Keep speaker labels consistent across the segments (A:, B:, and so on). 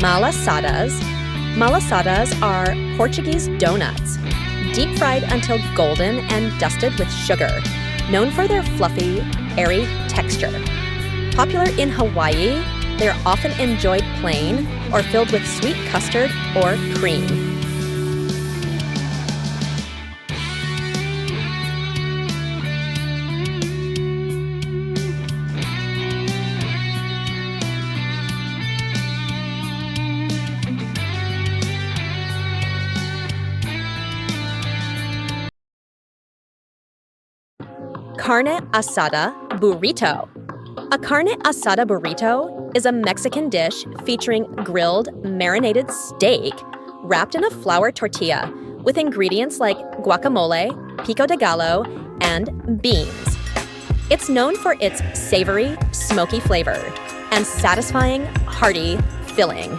A: Malasadas. Malasadas are Portuguese donuts, deep fried until golden and dusted with sugar, known for their fluffy, airy texture. Popular in Hawaii, they are often enjoyed plain or filled with sweet custard or cream. Carne asada burrito. A carne asada burrito is a Mexican dish featuring grilled, marinated steak wrapped in a flour tortilla with ingredients like guacamole, pico de gallo, and beans. It's known for its savory, smoky flavor and satisfying, hearty filling.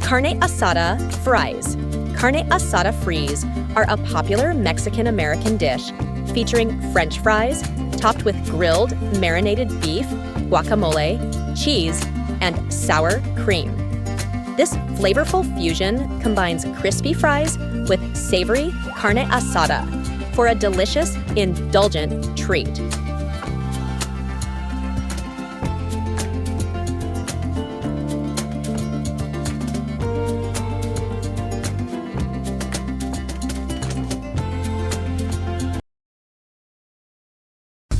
A: Carne asada fries. Carne asada fries are a popular Mexican-American dish featuring French fries topped with grilled, marinated beef, guacamole, cheese, and sour cream. This flavorful fusion combines crispy fries with savory carne asada for a delicious, indulgent treat.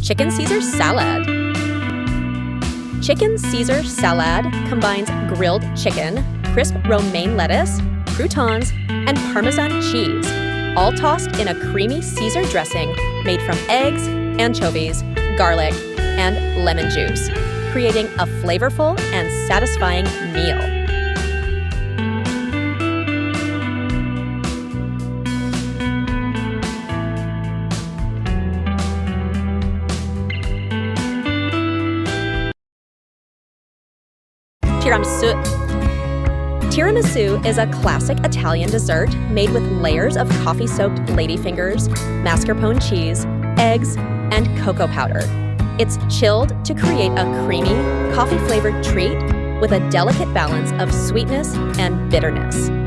A: Chicken Caesar salad. Chicken Caesar salad combines grilled chicken, crisp romaine lettuce, croutons, and Parmesan cheese, all tossed in a creamy Caesar dressing made from eggs, anchovies, garlic, and lemon juice, creating a flavorful and satisfying meal. Tiramisu. Tiramisu is a classic Italian dessert made with layers of coffee-soaked ladyfingers, mascarpone cheese, eggs, and cocoa powder. It's chilled to create a creamy, coffee-flavored treat with a delicate balance of sweetness and bitterness.